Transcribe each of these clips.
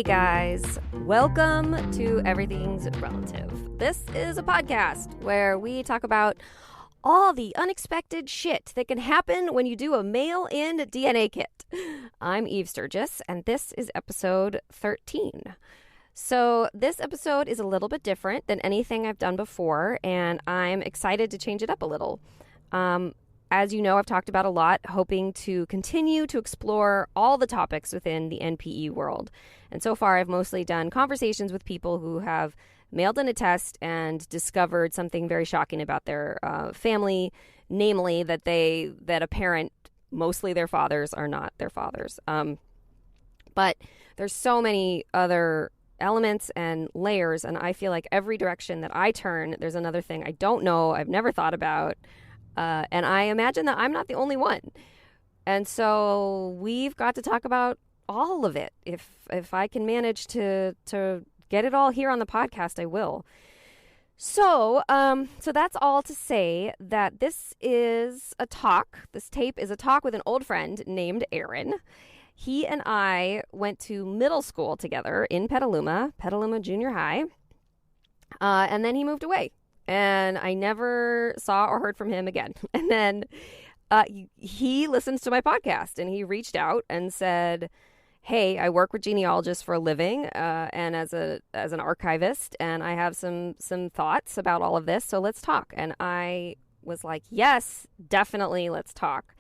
guys, welcome to Everything's Relative. This is a podcast where we talk about all the unexpected shit that can happen when you do a mail-in DNA kit. I'm Eve Sturgis, and this is episode 13. So this episode is a little bit different than anything I've done before, and I'm excited to change it up a little. As you know, I've talked about a lot, hoping to continue to explore all the topics within the NPE world. And so far, I've mostly done conversations with people who have mailed in a test and discovered something very shocking about their family, namely that a parent, mostly their fathers, are not their fathers. But there's so many other elements and layers, and I feel like every direction that I turn, there's another thing I don't know, I've never thought about. And I imagine that I'm not the only one. And so we've got to talk about all of it. If I can manage to get it all here on the podcast, I will. So that's all to say that this is a talk. This tape is a talk with an old friend named Aaron. He and I went to middle school together in Petaluma Junior High. And then he moved away. And I never saw or heard from him again. And then he listens to my podcast, and he reached out and said, "Hey, I work with genealogists for a living, and as an archivist, and I have some thoughts about all of this. So let's talk." And I was like, "Yes, definitely, let's talk."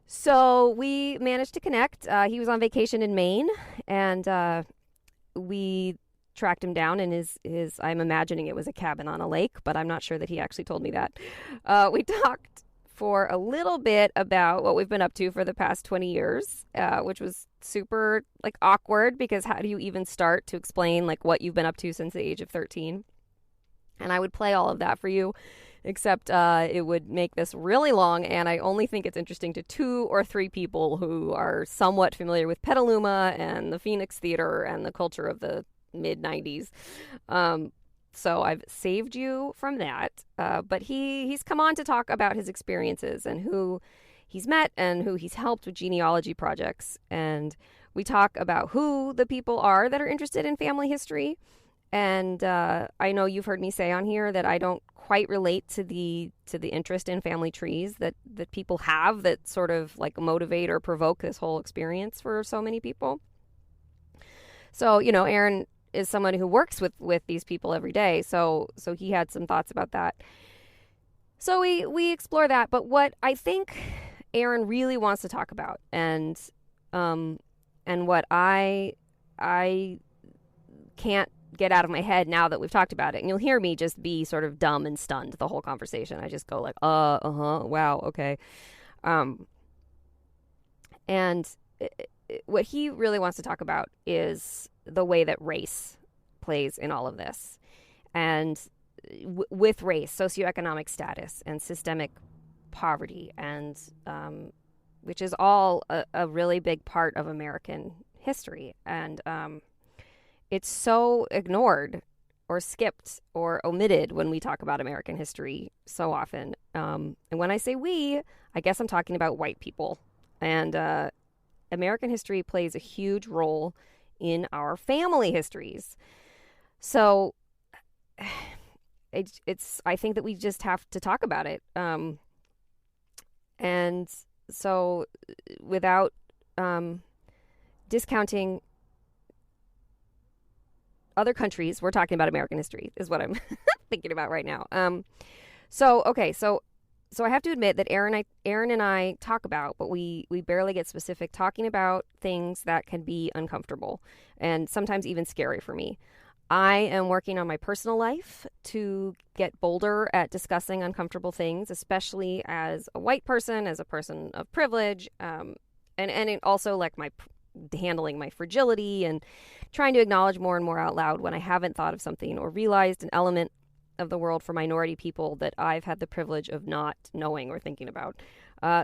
So we managed to connect. He was on vacation in Maine, and we tracked him down in his I'm imagining it was a cabin on a lake, but I'm not sure that he actually told me that. We talked for a little bit about what we've been up to for the past 20 years, which was super awkward, because how do you even start to explain what you've been up to since the age of 13? And I would play all of that for you, except it would make this really long, and I only think it's interesting to 2 or 3 people who are somewhat familiar with Petaluma and the Phoenix Theater and the culture of the mid-90s. So I've saved you from that. But he's come on to talk about his experiences and who he's met and who he's helped with genealogy projects. And we talk about who the people are that are interested in family history. And I know you've heard me say on here that I don't quite relate to the interest in family trees that people have, that sort of motivate or provoke this whole experience for so many people. So, Aaron is someone who works with these people every day. So he had some thoughts about that. So we explore that. But what I think Aaron really wants to talk about, and what I can't get out of my head now that we've talked about it, and you'll hear me just be sort of dumb and stunned the whole conversation. I just go wow, okay. And what he really wants to talk about is the way that race plays in all of this. And with race, socioeconomic status and systemic poverty, and which is all a really big part of American history. And it's so ignored or skipped or omitted when we talk about American history so often. And when I say we, I guess I'm talking about white people. And American history plays a huge role in our family histories. So I think that we just have to talk about it. And so without discounting other countries, we're talking about American history is what I'm thinking about right now. So I have to admit that Aaron and I talk about, but we barely get specific, talking about things that can be uncomfortable and sometimes even scary for me. I am working on my personal life to get bolder at discussing uncomfortable things, especially as a white person, as a person of privilege, and also handling my fragility and trying to acknowledge more and more out loud when I haven't thought of something or realized an element of the world for minority people that I've had the privilege of not knowing or thinking about.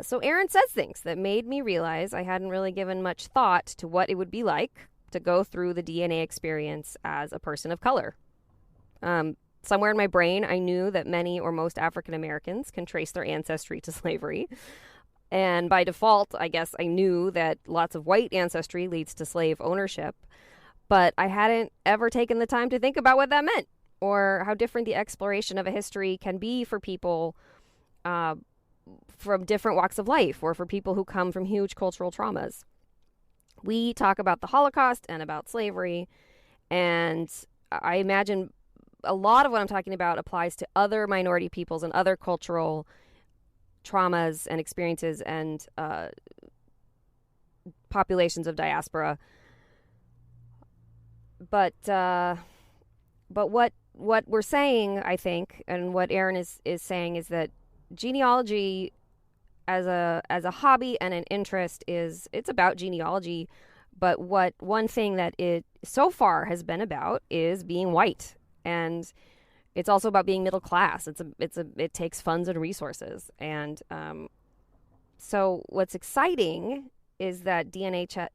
So Aaron says things that made me realize I hadn't really given much thought to what it would be like to go through the DNA experience as a person of color. Somewhere in my brain, I knew that many or most African Americans can trace their ancestry to slavery. And by default, I guess I knew that lots of white ancestry leads to slave ownership. but I hadn't ever taken the time to think about what that meant or how different the exploration of a history can be for people uh, from different walks of life or for people who come from huge cultural traumas. We talk about the Holocaust and about slavery, and I imagine a lot of what I'm talking about applies to other minority peoples and other cultural traumas and experiences and populations of diaspora. But what we're saying, I think, and what Aaron is saying is that genealogy as a hobby and an interest it's about genealogy, but what one thing that it so far has been about is being white, and it's also about being middle class. It takes funds and resources, and so what's exciting is that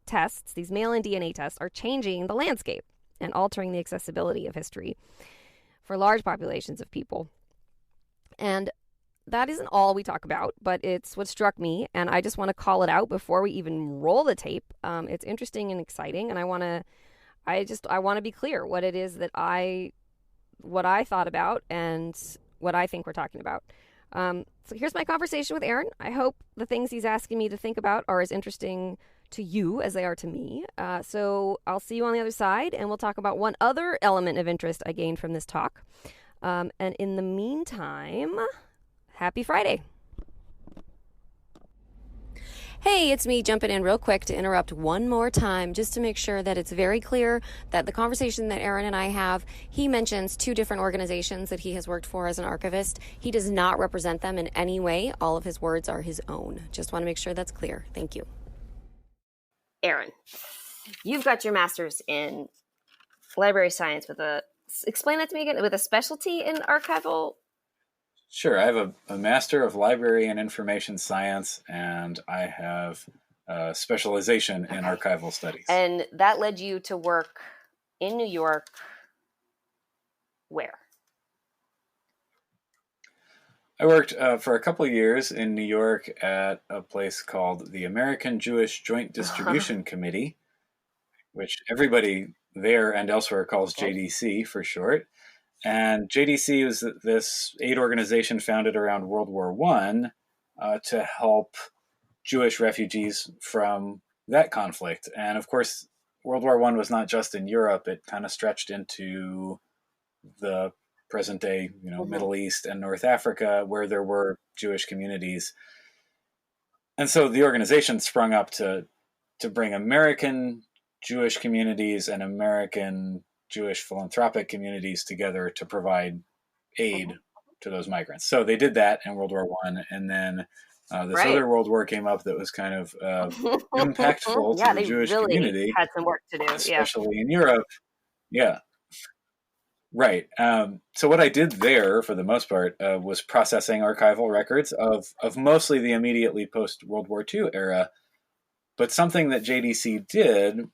tests, these mail-in DNA tests, are changing the landscape and altering the accessibility of history for large populations of people. And that isn't all we talk about, but it's what struck me, and I just want to call it out before we even roll the tape. It's interesting and exciting, and I want to be clear what it is that what I thought about and what I think we're talking about. So here's my conversation with Aaron. I hope the things he's asking me to think about are as interesting to you as they are to me. So I'll see you on the other side, and we'll talk about one other element of interest I gained from this talk. And in the meantime, happy Friday. Hey, it's me jumping in real quick to interrupt one more time just to make sure that it's very clear that the conversation that Aaron and I have, he mentions 2 different organizations that he has worked for as an archivist. He does not represent them in any way. All of his words are his own. Just want to make sure that's clear. Thank you. Aaron, you've got your master's in library science explain that to me again, with a specialty in archival. Sure. I have a Master of Library and Information Science, and I have a specialization in archival studies. And that led you to work in New York, where? I worked for a couple of years in New York at a place called the American Jewish Joint Distribution Committee, which everybody there and elsewhere calls JDC for short. And JDC was this aid organization founded around World War I to help Jewish refugees from that conflict. And of course, World War I was not just in Europe. It kind of stretched into the present day, Middle East and North Africa, where there were Jewish communities. And so the organization sprung up to bring American Jewish communities and American Jewish philanthropic communities together to provide aid to those migrants. So they did that in World War I, and then this other World War came up that was kind of impactful to the Jewish community. Had some work to do, especially in Europe. Yeah, right. So what I did there, for the most part, was processing archival records of mostly the immediately post World War II era. But something that JDC did,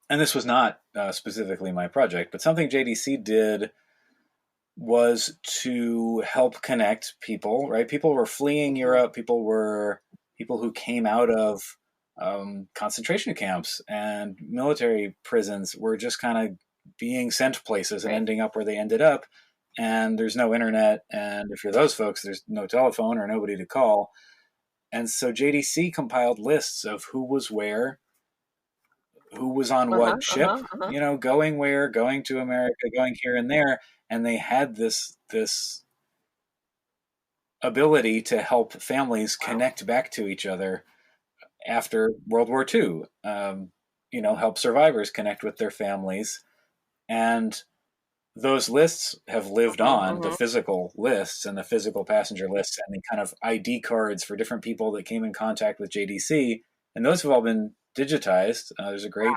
and this was not specifically my project, but something JDC did was to help connect people, right? People were fleeing Europe. People who came out of concentration camps and military prisons were just kind of being sent places and ending up where they ended up. And there's no internet. And if you're those folks, there's no telephone or nobody to call. And so JDC compiled lists of who was where, who was on what ship, going where, going to America, going here and there. And they had this ability to help families connect back to each other after World War II, help survivors connect with their families. And those lists have lived on, the physical lists and the physical passenger lists and the kind of ID cards for different people that came in contact with JDC. And those have all been digitized. There's a great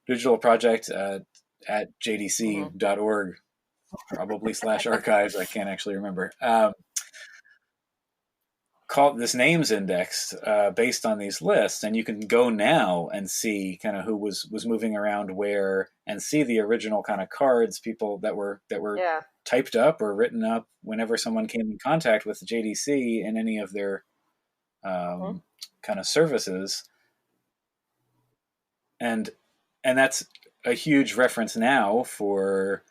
digital project at jdc.org, probably /archives. I can't actually remember. Called this names indexed based on these lists, and you can go now and see kind of who was moving around where, and see the original kind of cards, people that were typed up or written up whenever someone came in contact with JDC in any of their kind of services. And that's a huge reference now for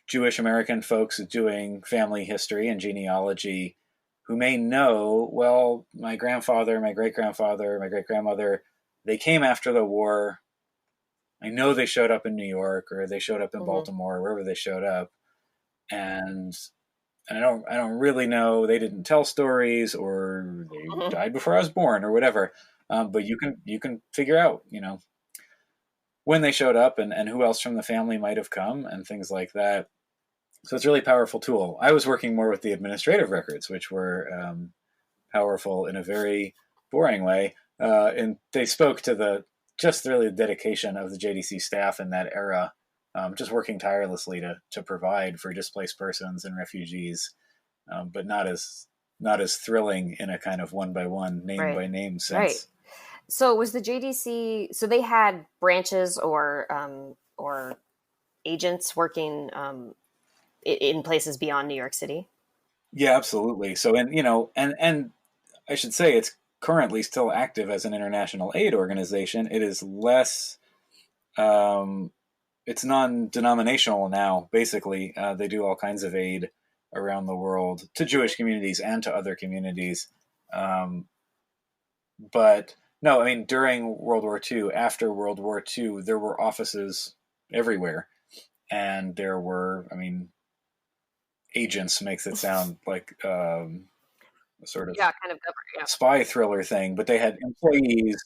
Jewish American folks doing family history and genealogy who may know, well, my grandfather, my great grandfather, my great grandmother, they came after the war. I know they showed up in New York, or they showed up in Baltimore, wherever they showed up, and I don't really know. They didn't tell stories, or they died before I was born, or whatever. But you can figure out, when they showed up and who else from the family might have come and things like that. So it's a really powerful tool. I was working more with the administrative records, which were powerful in a very boring way, and they spoke to just really the dedication of the JDC staff in that era, just working tirelessly to provide for displaced persons and refugees, but not as thrilling in a kind of one by one, name by name sense. Right. So was the JDC? So they had branches or agents working in places beyond New York City. Yeah, absolutely. So, and I should say it's currently still active as an international aid organization. It is less, it's non-denominational now, basically. They do all kinds of aid around the world to Jewish communities and to other communities. But no, I mean, during World War II, after World War II, there were offices everywhere. And there were, agents makes it sound like sort of kind of spy thriller thing, but they had employees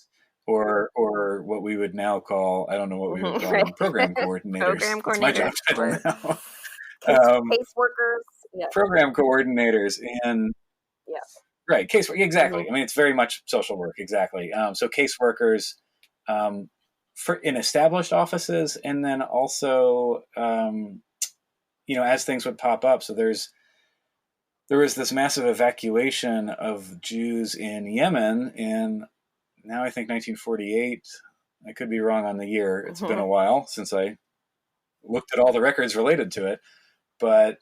or what we would now call, I don't know what we would call them, program coordinators. That's my job title now. Case workers. Yeah. Program coordinators and right, exactly. I mean, it's very much social work, exactly. So caseworkers in established offices, and then also as things would pop up. So there was this massive evacuation of Jews in Yemen in, now I think 1948. I could be wrong on the year. It's been a while since I looked at all the records related to it. But,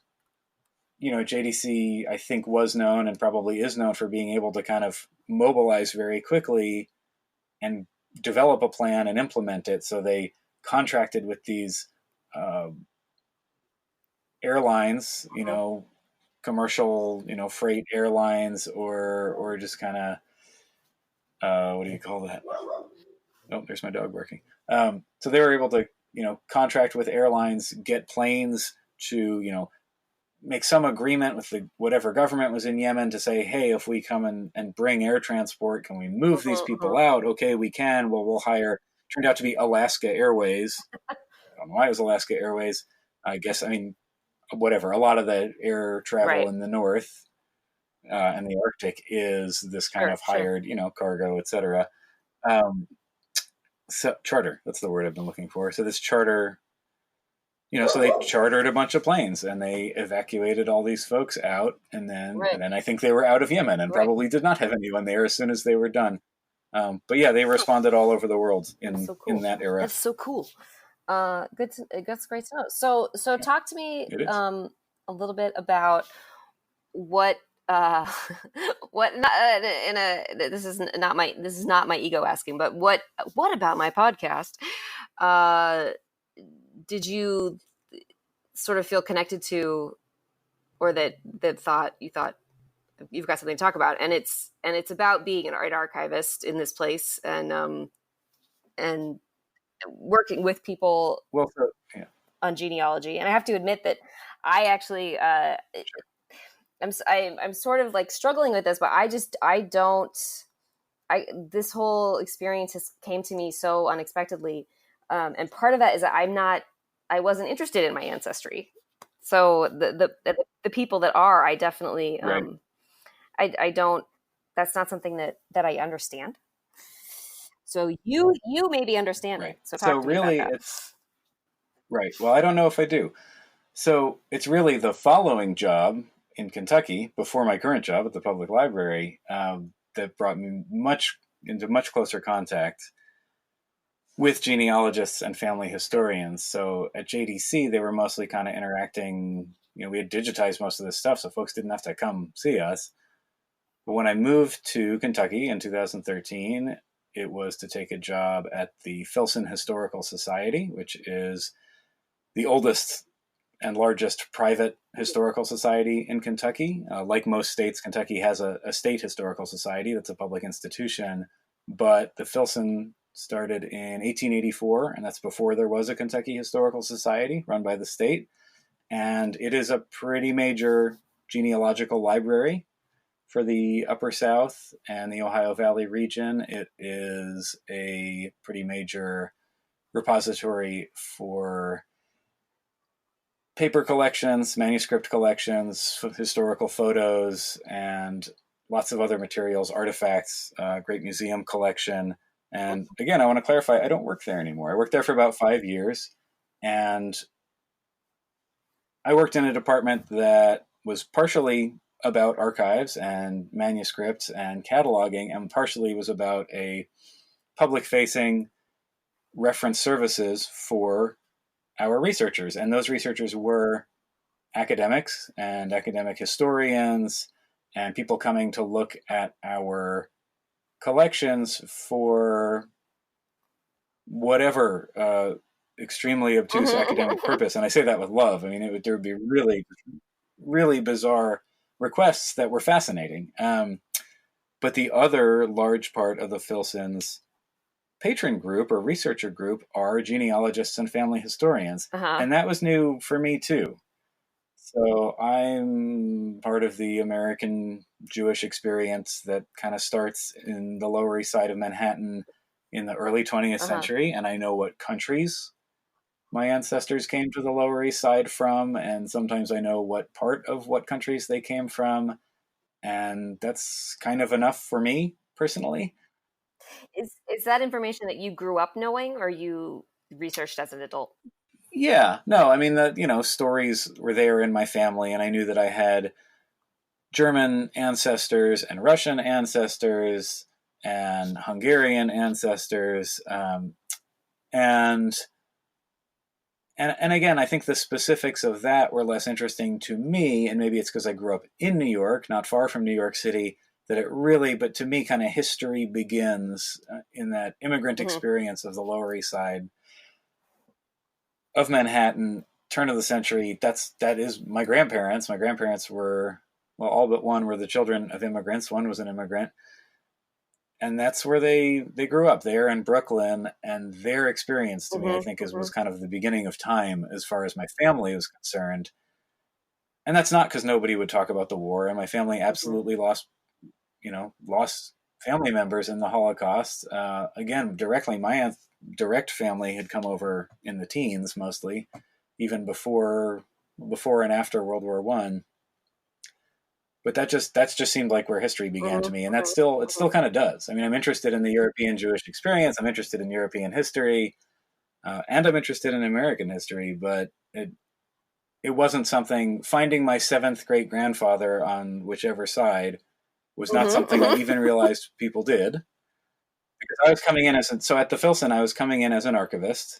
JDC, I think, was known and probably is known for being able to kind of mobilize very quickly and develop a plan and implement it. So they contracted with these airlines, commercial, freight airlines, or just kind of, what do you call that? Oh, there's my dog barking. So they were able to, contract with airlines, get planes to, make some agreement with whatever government was in Yemen to say, hey, if we come and bring air transport, can we move these people out? Okay, we can. Well, we'll hire. Turned out to be Alaska Airways. I don't know why it was Alaska Airways. I guess, whatever. A lot of the air travel in the north and the Arctic is this kind of hired, cargo, etc. So charter, that's the word I've been looking for. So this charter, so they chartered a bunch of planes and they evacuated all these folks out, and then I think they were out of Yemen and probably did not have anyone there as soon as they were done. But yeah, they responded all over the world in that era. That's so cool. That's great to know. So talk to me a little bit about what this is not my ego asking, but what about my podcast did you sort of feel connected to, or that you thought you've got something to talk about, and it's about being an art archivist in this place and working with people on genealogy. And I have to admit that I actually I'm sort of like struggling with this, but this whole experience came to me so unexpectedly, and part of that is that I wasn't interested in my ancestry. So the people that are, I definitely I don't. That's not something that I understand. So you maybe understand it. So really, it's right. Well, I don't know if I do. So it's really the following job in Kentucky, before my current job at the public library, that brought me into much closer contact with genealogists and family historians. So at JDC, they were mostly kind of interacting. We had digitized most of this stuff, so folks didn't have to come see us. But when I moved to Kentucky in 2013, it was to take a job at the Filson Historical Society, which is the oldest and largest private historical society in Kentucky. Like most states, Kentucky has a state historical society that's a public institution, but the Filson started in 1884, and that's before there was a Kentucky Historical Society run by the state. And it is a pretty major genealogical library for the Upper South and the Ohio Valley region. It is a pretty major repository for paper collections, manuscript collections, historical photos, and lots of other materials, artifacts, great museum collection. And again, I want to clarify, I don't work there anymore. I worked there for about 5 years, and I worked in a department that was partially about archives and manuscripts and cataloging, and partially was about a public-facing reference services for our researchers. And those researchers were academics and academic historians and people coming to look at our collections for whatever extremely obtuse academic purpose. And I say that with love. I mean, there would be really, really bizarre requests that were fascinating. But the other large part of the Filson's patron group or researcher group are genealogists and family historians. And that was new for me too. So I'm part of the American Jewish experience that kind of starts in the Lower East Side of Manhattan in the early 20th century. And I know what countries my ancestors came to the Lower East Side from. And sometimes I know what part of what countries they came from. And that's kind of enough for me personally. Is that information that you grew up knowing, or you researched as an adult? Yeah, no, I mean, stories were there in my family, and I knew that I had German ancestors and Russian ancestors and Hungarian ancestors. And again, I think the specifics of that were less interesting to me, and maybe it's because I grew up in New York, not far from New York City, but to me, kind of history begins in that immigrant experience of the Lower East Side of Manhattan, turn of the century. That is my grandparents. My grandparents were, well, all but one were the children of immigrants. One was an immigrant. And that's where they grew up, there in Brooklyn. And their experience to me, I think, was kind of the beginning of time as far as my family was concerned. And that's not because nobody would talk about the war. And my family absolutely lost family members in the Holocaust. Again, directly, my direct family had come over in the teens, mostly, even before and after World War I. But that just seemed like where history began to me, and it still kind of does. I mean, I'm interested in the European Jewish experience. I'm interested in European history, and I'm interested in American history. But it wasn't something. Finding my seventh great grandfather on whichever side was not something I even realized people did, because I was coming in at the Filson, I was coming in as an archivist,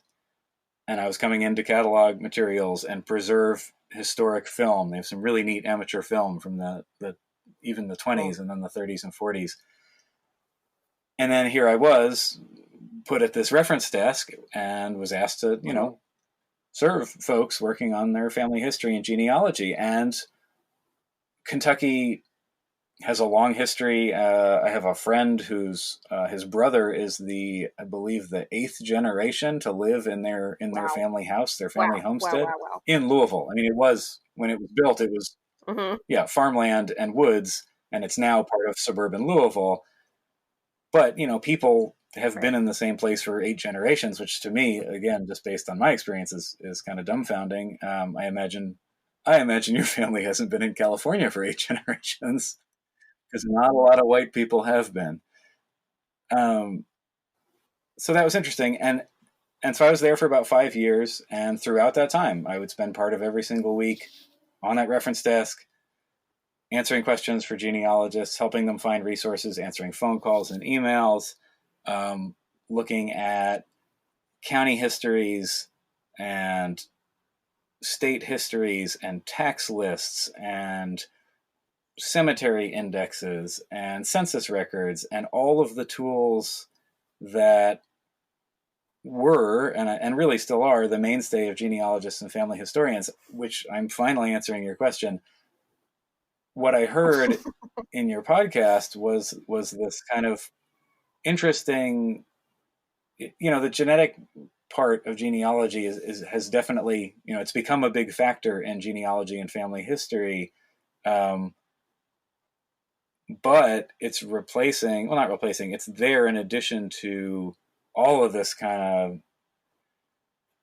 and I was coming in to catalog materials and preserve historic film. They have some really neat amateur film from even the 20s and then the 30s and 40s. And then here I was put at this reference desk and was asked to, serve folks working on their family history and genealogy. And Kentucky has a long history. I have a friend whose his brother is I believe the 8th generation to live in their family house, their family homestead in Louisville. I mean, it was, when it was built, it was farmland and woods, and it's now part of suburban Louisville. But people have been in the same place for 8 generations, which to me, again, just based on my experience, is kind of dumbfounding. I imagine your family hasn't been in California for 8 generations, because not a lot of white people have been. So that was interesting. And so I was there for about 5 years. And throughout that time, I would spend part of every single week on that reference desk, answering questions for genealogists, helping them find resources, answering phone calls and emails, looking at county histories and state histories and tax lists and cemetery indexes and census records and all of the tools that were and really still are the mainstay of genealogists and family historians, which I'm finally answering your question. What I heard in your podcast was this kind of interesting, the genetic part of genealogy has definitely, it's become a big factor in genealogy and family history. But it's not replacing, it's there in addition to all of this kind of,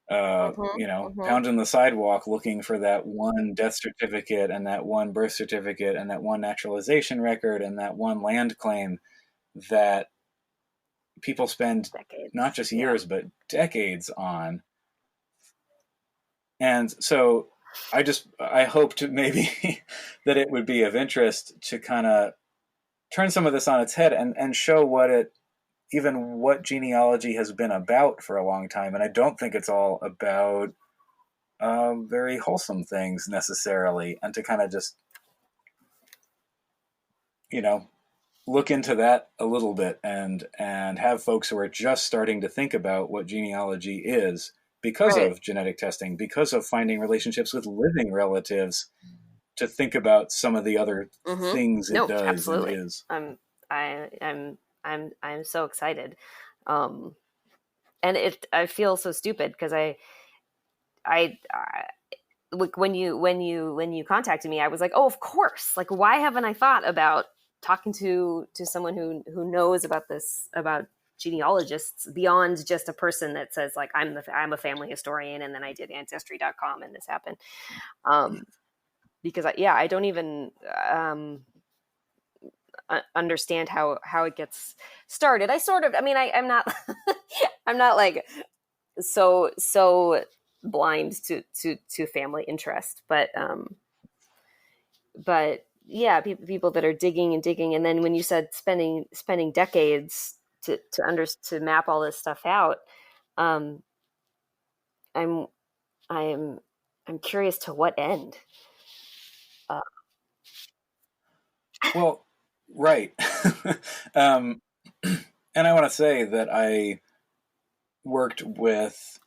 pounding the sidewalk looking for that one death certificate and that one birth certificate and that one naturalization record and that one land claim that people spend decades. Not just years, but decades on. And so I hoped maybe that it would be of interest to kind of turn some of this on its head and show what genealogy has been about for a long time. And I don't think it's all about very wholesome things necessarily, and to kind of just, look into that a little bit and have folks who are just starting to think about what genealogy is because of genetic testing, because of finding relationships with living relatives, to think about some of the other things it does. Absolutely. And is. I'm so excited. And I feel so stupid because when you contacted me, I was like, oh, of course. Like, why haven't I thought about talking to someone who knows about this, about genealogists, beyond just a person that says like, I'm a family historian, and then I did ancestry.com and this happened. Because I don't even understand how it gets started. I'm not I'm not like so blind to family interest, but yeah, people that are digging, and then when you said spending decades to map all this stuff out, I'm curious to what end. Well, right. And I want to say that I worked with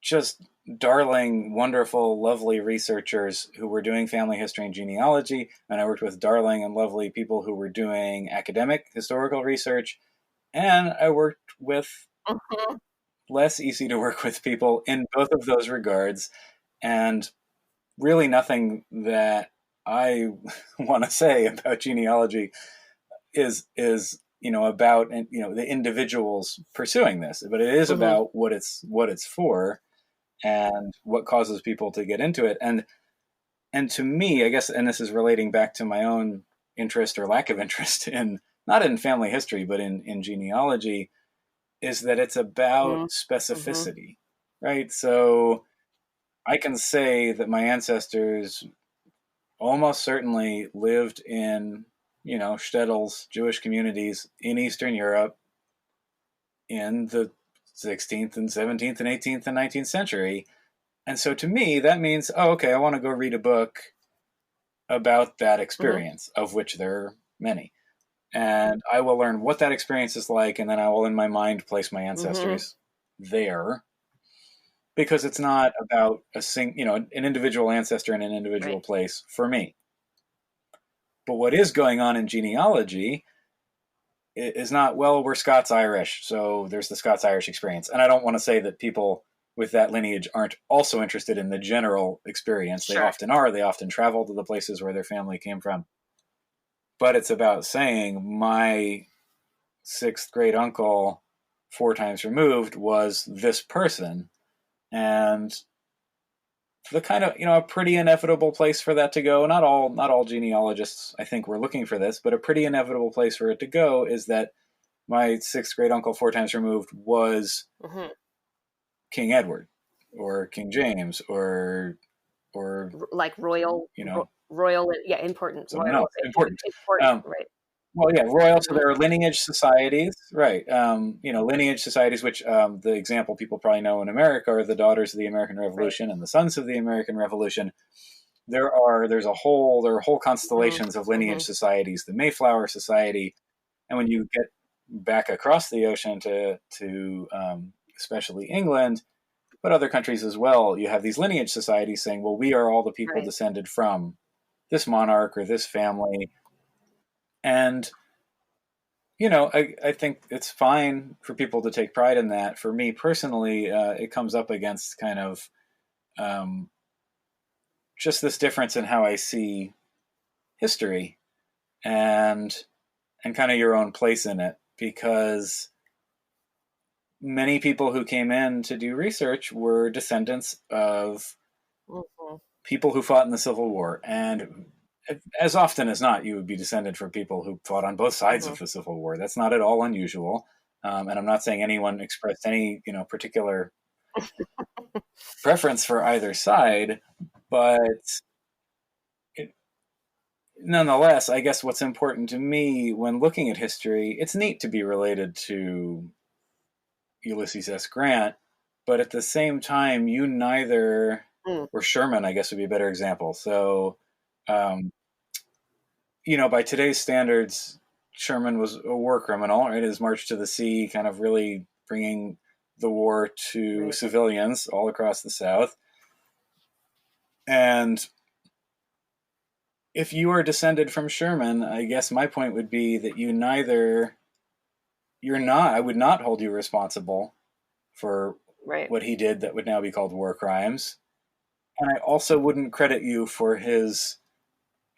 just darling, wonderful, lovely researchers who were doing family history and genealogy, and I worked with darling and lovely people who were doing academic historical research, and I worked with less easy to work with people in both of those regards, and really nothing that I want to say about genealogy is about the individuals pursuing this, but it is about what it's for and what causes people to get into it. And to me, I guess, and this is relating back to my own interest or lack of interest in, not in family history, but in genealogy, is that it's about specificity, right? So I can say that my ancestors almost certainly lived in, shtetls, Jewish communities in Eastern Europe in the 16th and 17th and 18th and 19th century. And so to me, that means, oh, okay, I want to go read a book about that experience, of which there are many. And I will learn what that experience is like, and then I will, in my mind, place my ancestors there. Because it's not about an individual ancestor in an individual place for me. But what is going on in genealogy is not, well, we're Scots-Irish, so there's the Scots-Irish experience. And I don't want to say that people with that lineage aren't also interested in the general experience. They often are. They often travel to the places where their family came from. But it's about saying, my sixth great uncle 4 times removed was this person. And the kind of, a pretty inevitable place for that to go. Not all genealogists, I think, were looking for this, but a pretty inevitable place for it to go is that my sixth great uncle 4 times removed was King Edward or King James or like royal, royal, important. Royal, important, right? Well, yeah, royal. So there are lineage societies, right? Lineage societies, which the example people probably know in America are the Daughters of the American Revolution and the Sons of the American Revolution. There are whole constellations of lineage societies, the Mayflower Society, and when you get back across the ocean to especially England, but other countries as well. You have these lineage societies saying, well, we are all the people Right. descended from this monarch or this family. And, I think it's fine for people to take pride in that. For me personally, it comes up against kind of um, just this difference in how I see history and kind of your own place in it, because many people who came in to do research were descendants of Mm-hmm. people who fought in the Civil War. And as often as not, you would be descended from people who fought on both sides Mm-hmm. of the Civil War. That's not at all unusual. And I'm not saying anyone expressed any, particular preference for either side, but it, nonetheless, I guess what's important to me when looking at history, it's neat to be related to Ulysses S. Grant, but at the same time, you neither, Mm. or Sherman, I guess would be a better example. So, um, by today's standards, Sherman was a war criminal, right? His march to the sea kind of really bringing the war to Right. civilians all across the South. And if you are descended from Sherman, I guess my point would be that I would not hold you responsible for Right. what he did that would now be called war crimes. And I also wouldn't credit you for his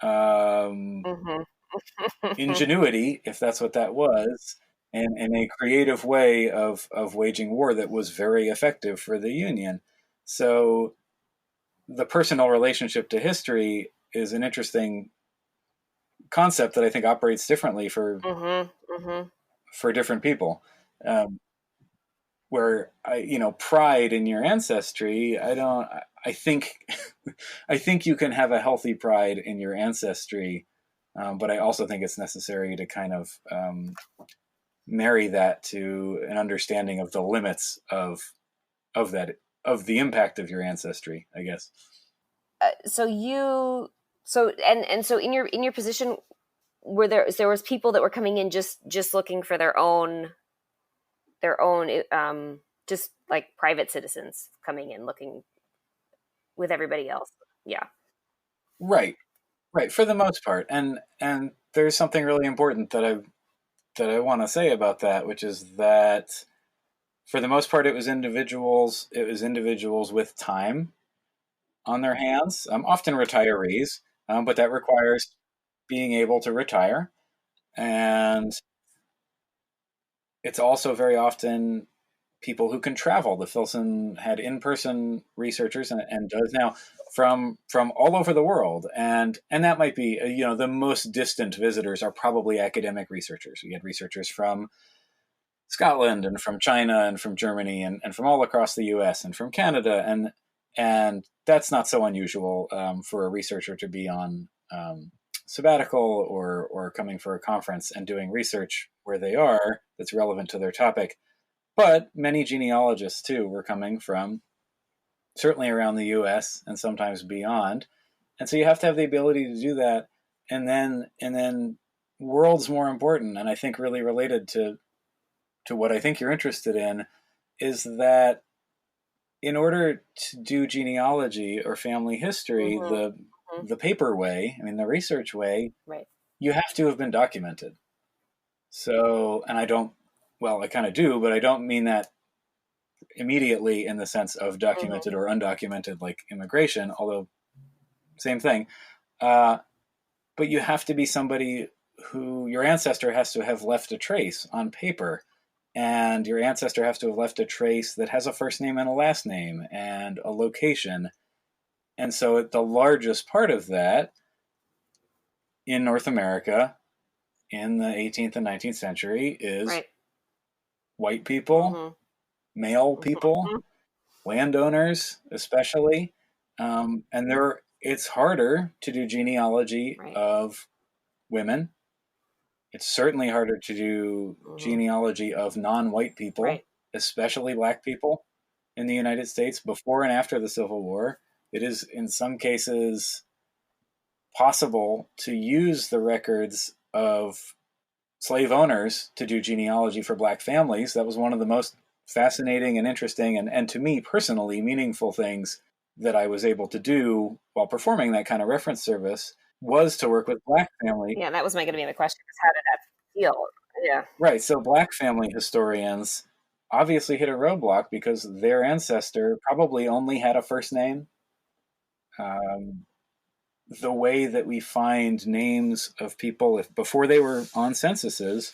Mm-hmm. ingenuity, if that's what that was, and a creative way of waging war that was very effective for the Union. So the personal relationship to history is an interesting concept that I think operates differently Mm-hmm. Mm-hmm. for different people. Um, where pride in your ancestry, I think I think you can have a healthy pride in your ancestry, but I also think it's necessary to kind of marry that to an understanding of the limits that of the impact of your ancestry, I guess. So so in your position, were there was people that were coming in just looking for their own just like private citizens coming in looking with everybody else. Yeah. Right, right, for the most part, and there's something really important that I want to say about that, which is that for the most part, It was individuals with time on their hands, often retirees, but that requires being able to retire. And it's also very often people who can travel. The Filson had in-person researchers and does now from all over the world, and that might be the most distant visitors are probably academic researchers. We had researchers from Scotland and from China and from Germany and from all across the U.S. and from Canada, and that's not so unusual for a researcher to be on sabbatical or coming for a conference and doing research where they are that's relevant to their topic. But many genealogists too were coming from certainly around the U.S. and sometimes beyond, and so you have to have the ability to do that. And then world's more important, and I think really related to what I think you're interested in, is that in order to do genealogy or family history Mm-hmm. Mm-hmm. the paper way, I mean the research way, Right. you have to have been documented. So, and I kind of do, but I don't mean that immediately in the sense of Mm-hmm. documented or undocumented like immigration, although same thing. Uh, but you have to be somebody who your ancestor has to have left a trace on paper, and your ancestor has to have left a trace that has a first name and a last name and a location. And so the largest part of that in North America in the 18th and 19th century is Right. white people, Mm-hmm. male people, Mm-hmm. landowners especially. And it's harder to do genealogy Right. of women. It's certainly harder to do Mm-hmm. genealogy of non-white people, Right. especially black people in the United States before and after the Civil War. It is in some cases possible to use the records of slave owners to do genealogy for Black families. That was one of the most fascinating and interesting and to me personally meaningful things that I was able to do while performing that kind of reference service was to work with Black family. Yeah, that was going to be the question, is how did that feel? Yeah. Right. So Black family historians obviously hit a roadblock because their ancestor probably only had a first name. The way that we find names of people before they were on censuses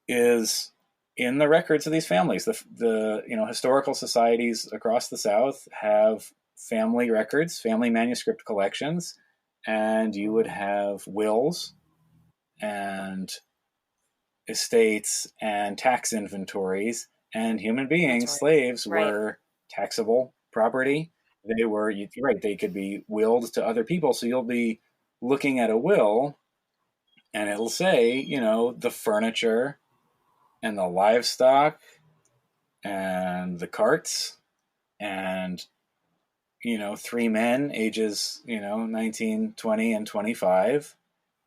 is in the records of these families. The historical societies across the South have family records, family manuscript collections, and you would have wills and estates and tax inventories, and human beings, slaves, right. were taxable property. They were, right, they could be willed to other people. So you'll be looking at a will and it'll say, the furniture and the livestock and the carts and, three men ages, 19, 20, and 25,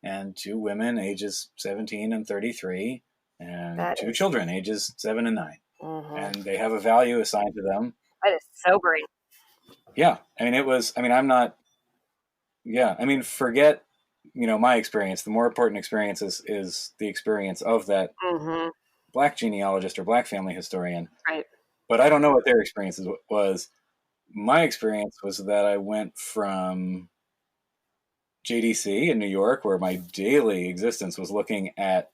and two women ages 17 and 33, and two children ages 7 and 9. Mm-hmm. And they have a value assigned to them. That is sobering. Yeah. Forget, my experience. The more important experience is the experience of that mm-hmm. Black genealogist or Black family historian. Right. But I don't know what their experience was. My experience was that I went from JDC in New York, where my daily existence was looking at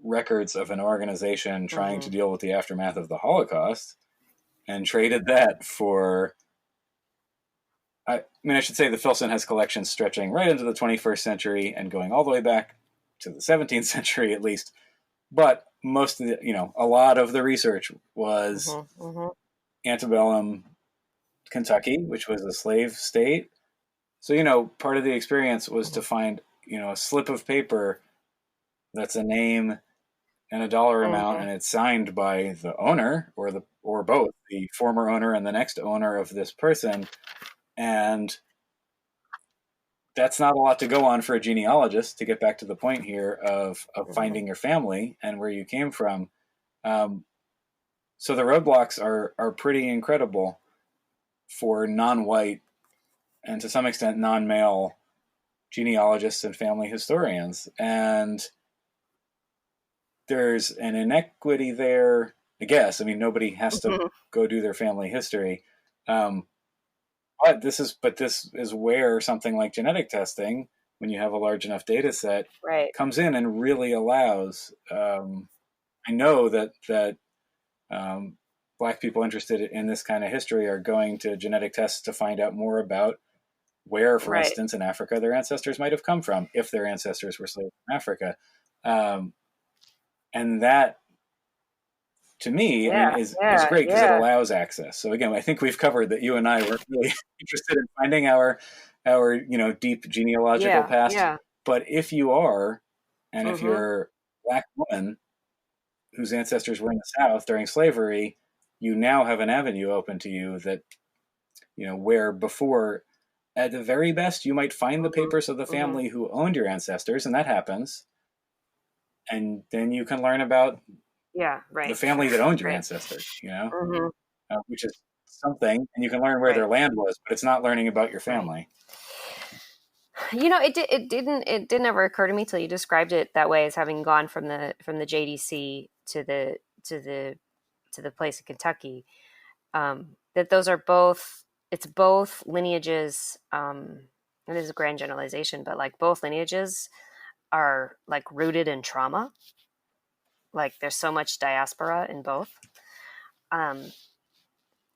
records of an organization trying mm-hmm. to deal with the aftermath of the Holocaust, and traded that for, I should say the Filson has collections stretching right into the 21st century and going all the way back to the 17th century at least. But most of the, a lot of the research was mm-hmm. Mm-hmm. antebellum Kentucky, which was a slave state. So, part of the experience was to find, a slip of paper that's a name and a dollar amount, and it's signed by the owner or both the former owner and the next owner of this person. And that's not a lot to go on for a genealogist, to get back to the point here of finding your family and where you came from. So the roadblocks are pretty incredible for non-white and to some extent non-male genealogists and family historians. And there's an inequity there, I guess. Nobody has to go do their family history. But this is where something like genetic testing, when you have a large enough data set, right. comes in and really allows. I know that Black people interested in this kind of history are going to genetic tests to find out more about where, for right. instance, in Africa, their ancestors might have come from, if their ancestors were slaves in Africa. And that, to me, is great because it allows access. So again, I think we've covered that you and I were really interested in finding our deep genealogical past. Yeah. But if you are, and if you're a Black woman whose ancestors were in the South during slavery, you now have an avenue open to you that, where before, at the very best, you might find the papers of the family who owned your ancestors, and that happens. And then you can learn about the family that owned your ancestors, which is something, and you can learn where their land was, but it's not learning about your family. It didn't ever occur to me till you described it that way, as having gone from the JDC to the place in Kentucky, that those are both lineages, and this is a grand generalization, but like both lineages are like rooted in trauma. Like there's so much diaspora in both. And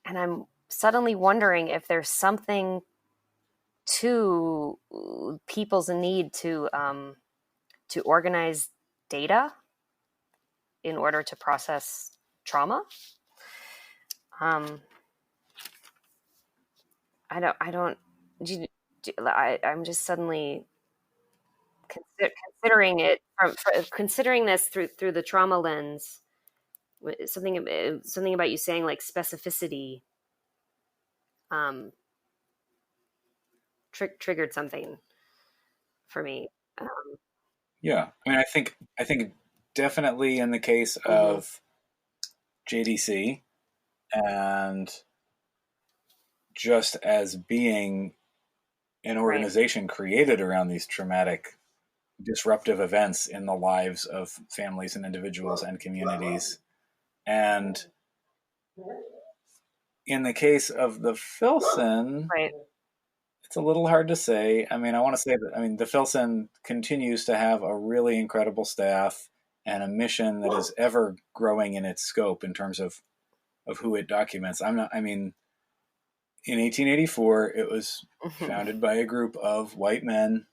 I'm suddenly wondering if there's something to people's need to organize data in order to process trauma. I'm just suddenly considering it considering this through the trauma lens. Something about you saying like specificity triggered something for me. Yeah. I mean, I think definitely in the case Mm-hmm. of JDC, and just as being an Right. organization created around these traumatic, disruptive events in the lives of families and individuals and communities. And in the case of the Filson, Right. it's a little hard to say. I mean, I want to say that, I mean, the Filson continues to have a really incredible staff and a mission that is ever growing in its scope in terms of who it documents. I'm not, I mean, in 1884, it was Mm-hmm. founded by a group of white men,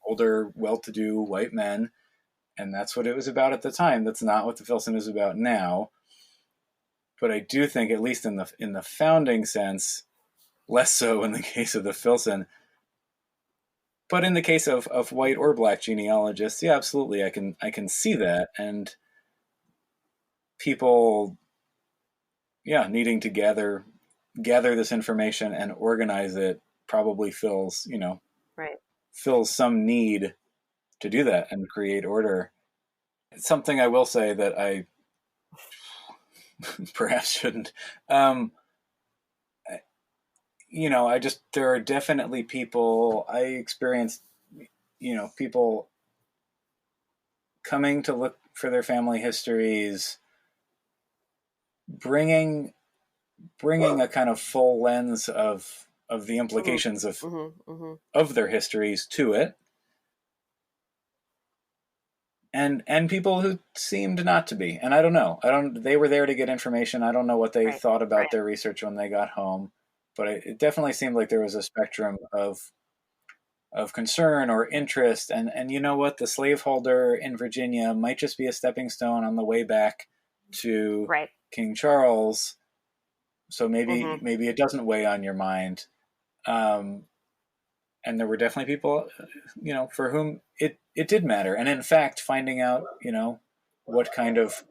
older, well to do white men, and that's what it was about at the time. That's not what the Filson is about now. But I do think, at least in the founding sense, less so in the case of the Filson. But in the case of white or black genealogists, yeah, absolutely, I can see that, and people, yeah, needing to gather this information and organize it probably Right. fills some need to do that and create order. It's something I will say that I perhaps shouldn't. Um, I just, there are definitely people I experienced, people coming to look for their family histories, bringing bringing a kind of full lens of the implications Mm-hmm. Mm-hmm. Mm-hmm. of their histories to it, and people who seemed not to be. And I don't know, I don't they were there to get information. I don't know what they Right. thought about Right. their research when they got home, but it definitely seemed like there was a spectrum of concern or interest. And you know what, the slaveholder in Virginia might just be a stepping stone on the way back to Right. King Charles. So Mm-hmm. maybe it doesn't weigh on your mind. um, and there were definitely people, for whom it did matter. And in fact, finding out, what kind of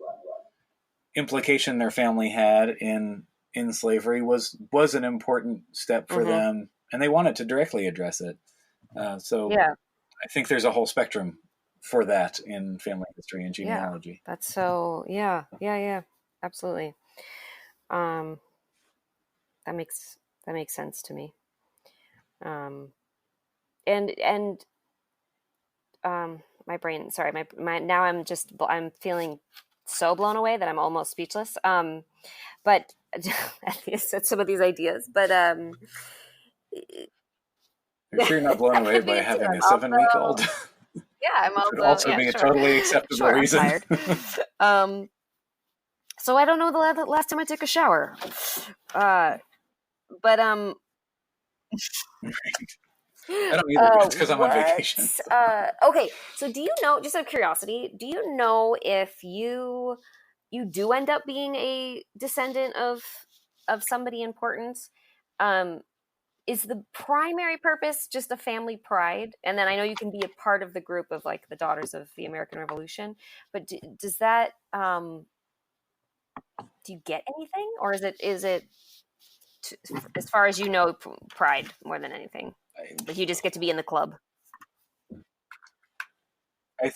implication their family had in slavery was an important step for Mm-hmm. them, and they wanted to directly address it. So Yeah. I think there's a whole spectrum for that in family history and Yeah. genealogy. That's so. Yeah. Yeah. Yeah. Absolutely. Um. That makes sense to me. Um. And my brain. Sorry. My. Now I'm feeling so blown away that I'm almost speechless. But at least at some of these ideas. But I'm sure you're not blown away by Me too. having a I'm 7 week also old, yeah. I'm which would also also yeah. be a Sure, totally acceptable sure. I'm reason. tired. Um. So I don't know the last time I took a shower. Uh. But I don't either, but it's because I'm on what? vacation. Okay. So do you know? Just out of curiosity, do you know if you do end up being a descendant of somebody important? Um, is the primary purpose just a family pride? And then I know you can be a part of the group of like the Daughters of the American Revolution, but does that do you get anything, or is it as far as you know pride more than anything? Like you just get to be in the club. I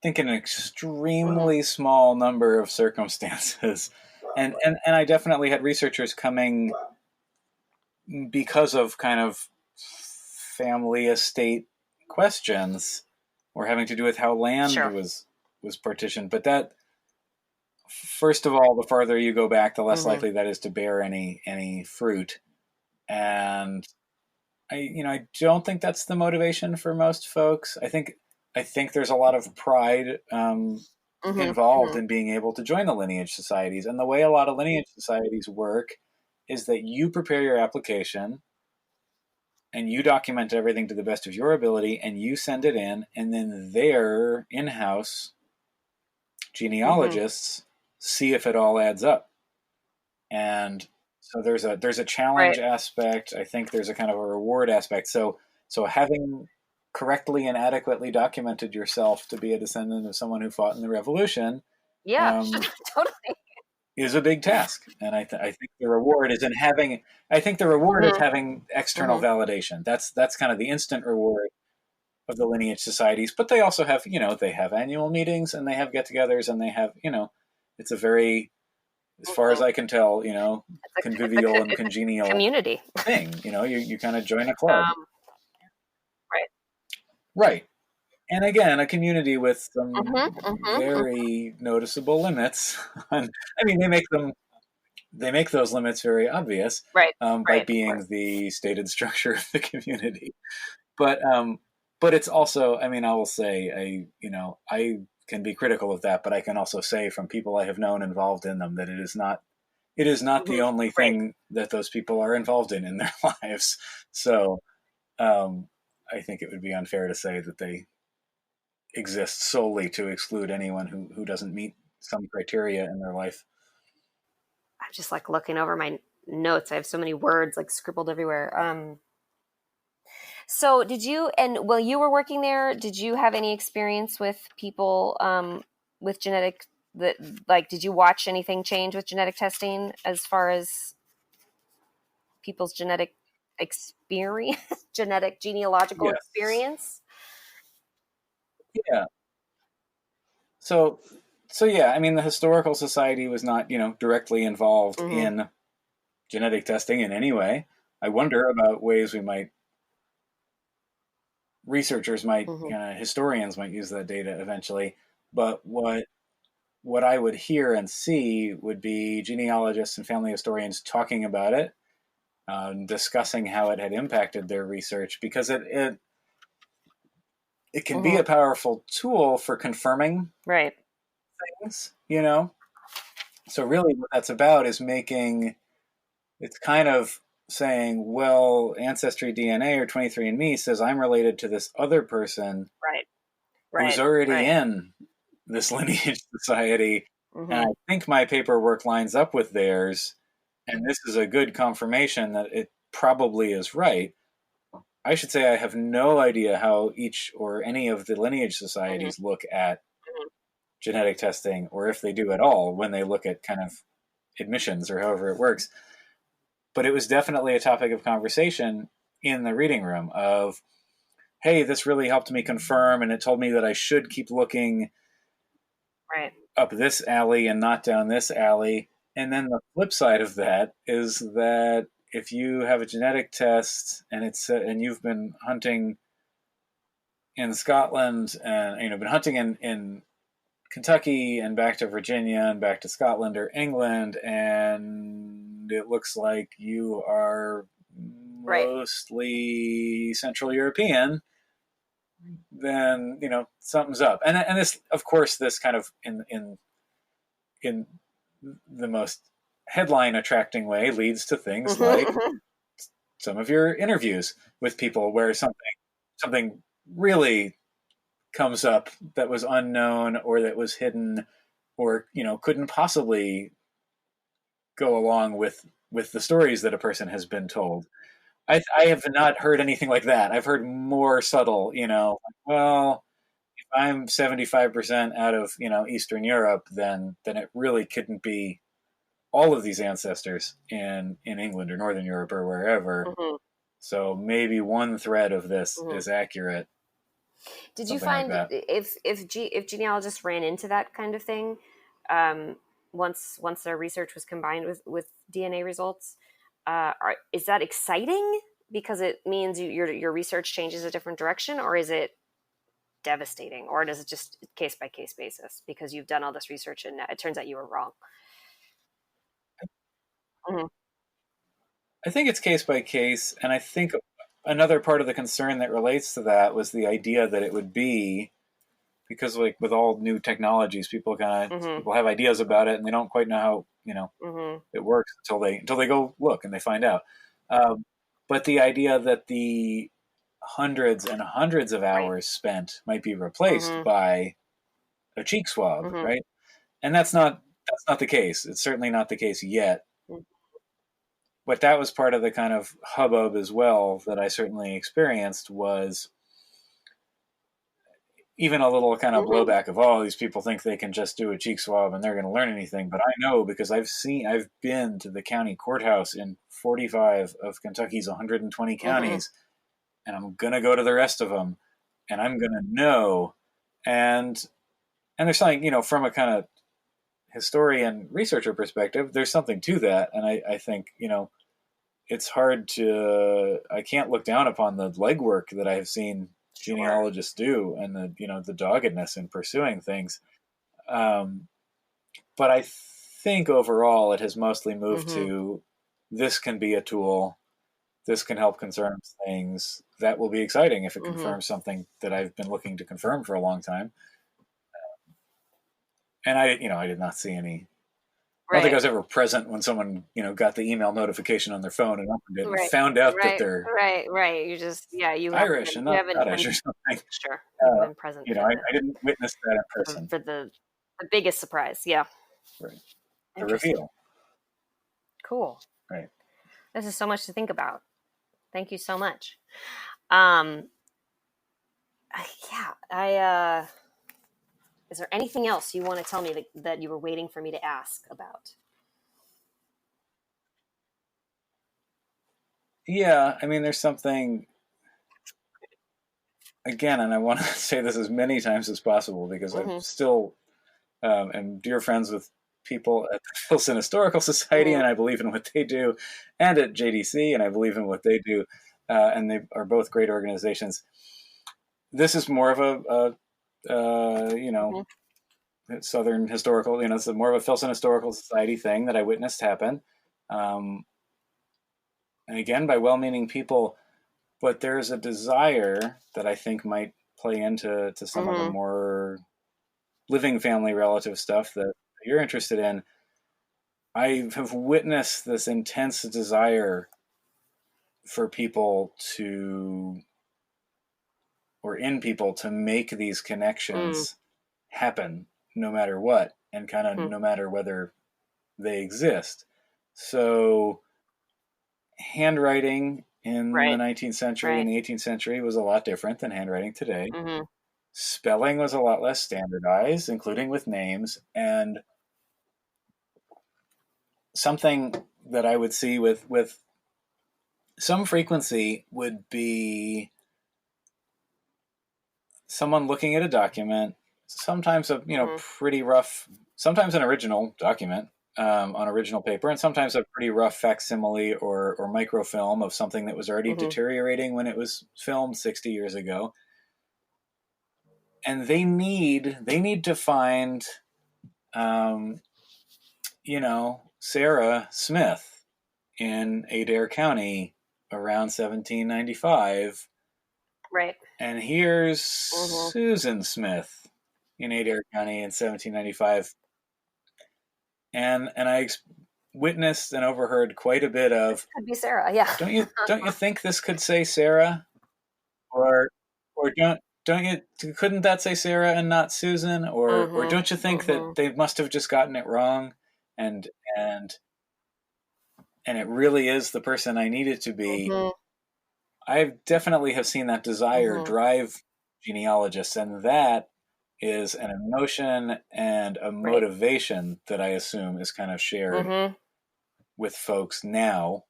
think an Mm-hmm. extremely small number of circumstances, and I definitely had researchers coming because of kind of family estate questions, or having to do with how land Sure. was partitioned. But that, first of all, the farther you go back, the less Mm-hmm. likely that is to bear any fruit. And I don't think that's the motivation for most folks. I think there's a lot of pride Mm-hmm. involved Mm-hmm. in being able to join the lineage societies. And the way a lot of lineage societies work is that you prepare your application and you document everything to the best of your ability and you send it in, and then their in-house Mm-hmm. genealogists see if it all adds up. And so there's a challenge Right. aspect. I think there's a kind of a reward aspect. So having correctly and adequately documented yourself to be a descendant of someone who fought in the revolution Yeah. um, Totally. is a big task. And I think the reward is in having. I think the reward is Mm-hmm. having external Mm-hmm. validation. That's kind of the instant reward. of the lineage societies, but they also have, they have annual meetings and they have get-togethers and they have, it's a very, as far as I can tell, convivial and it's a congenial community thing. You kind of join a club. Right. Right. And again, a community with some very noticeable limits. I mean, they make those limits very obvious, Right. by being the stated structure of the community. But it's also, I mean, I will say, I can be critical of that, but I can also say from people I have known involved in them that it is not the only thing that those people are involved in their lives. So I think it would be unfair to say that they exist solely to exclude anyone who doesn't meet some criteria in their life. I'm just like looking over my notes. I have so many words like scribbled everywhere. So did you, and while you were working there, did you have any experience with people with genetic, did you watch anything change with genetic testing as far as people's genetic experience, genetic genealogical Yes. experience? Yeah. So yeah, I mean, the Historical Society was not, directly involved in genetic testing in any way. I wonder about ways researchers might, historians might use that data eventually. But what I would hear and see would be genealogists and family historians talking about it, discussing how it had impacted their research, because it can be a powerful tool for confirming things, So really what that's about is it's kind of saying, well, Ancestry DNA or 23andMe says I'm related to this other person who's already in this lineage society. And I think my paperwork lines up with theirs. And this is a good confirmation that it probably is right. I should say I have no idea how each or any of the lineage societies look at genetic testing, or if they do at all when they look at kind of admissions or however it works. But it was definitely a topic of conversation in the reading room of, hey, this really helped me confirm, and it told me that I should keep looking up this alley and not down this alley. And then the flip side of that is that if you have a genetic test and you've been hunting in Scotland and been hunting in Kentucky and back to Virginia and back to Scotland or England, and it looks like you are mostly Central European, then something's up. And this, of course, this kind of in the most headline attracting way leads to things like some of your interviews with people where something really comes up that was unknown or that was hidden or couldn't possibly go along with the stories that a person has been told. I have not heard anything like that. I've heard more subtle, well, if I'm 75% out of Eastern Europe, then it really couldn't be all of these ancestors in England or Northern Europe or wherever. So maybe one thread of this is accurate. Did you find like if genealogists ran into that kind of thing once their research was combined with DNA results, is that exciting because it means your research changes a different direction, or is it devastating, or does it just case by case basis because you've done all this research and it turns out you were wrong? I think it's case by case, and I think another part of the concern that relates to that was the idea that it would be, because like with all new technologies, people people have ideas about it and they don't quite know how it works until they go look and they find out. But the idea that the hundreds and hundreds of hours spent might be replaced by a cheek swab, right? And that's not the case. It's certainly not the case yet. But that was part of the kind of hubbub as well that I certainly experienced, was even a little kind of blowback of, oh, these people think they can just do a cheek swab and they're going to learn anything. But I know, because I've been to the county courthouse in 45 of Kentucky's 120 counties, and I'm going to go to the rest of them. and I'm going to know. And there's something, from a kind of historian researcher perspective, there's something to that. And I think, it's hard I can't look down upon the legwork that I have seen genealogists do, and the doggedness in pursuing things. But I think overall it has mostly moved to, this can be a tool, this can help confirm things. That will be exciting if it confirms something that I've been looking to confirm for a long time. And I did not see any. I don't think I was ever present when someone, got the email notification on their phone and opened it and found out that they're right. You just, you Irish and not Scottish or something. Sure, you haven't been present. I didn't witness that in person for the biggest surprise. Yeah, right. The reveal. Cool. Right. This is so much to think about. Thank you so much. Is there anything else you want to tell me that you were waiting for me to ask about? Yeah, I mean, there's something, again, and I want to say this as many times as possible, because I'm still am dear friends with people at the Filson Historical Society, and I believe in what they do, and at JDC, and I believe in what they do, and they are both great organizations. This is more of a Southern historical, it's more of a Filson Historical Society thing that I witnessed happen. And again, by well-meaning people, but there's a desire that I think might play into some of the more living family relative stuff that you're interested in. I have witnessed this intense desire for people to make these connections happen no matter what, and kind of no matter whether they exist. So handwriting in the 19th century and the 18th century was a lot different than handwriting today. Spelling was a lot less standardized, including with names. And something that I would see with some frequency would be someone looking at a document, sometimes pretty rough, sometimes an original document, on original paper, and sometimes a pretty rough facsimile or microfilm of something that was already deteriorating when it was filmed 60 years ago. And they need to find, Sarah Smith in Adair County around 1795. Right. And here's Susan Smith in Adair County in 1795. And I witnessed and overheard quite a bit of, could be Sarah, yeah. Don't you think this could say Sarah, or couldn't that say Sarah and not Susan, or don't you think that they must have just gotten it wrong, and it really is the person I need it to be? I definitely have seen that desire drive genealogists, and that is an emotion and a motivation that I assume is kind of shared with folks now,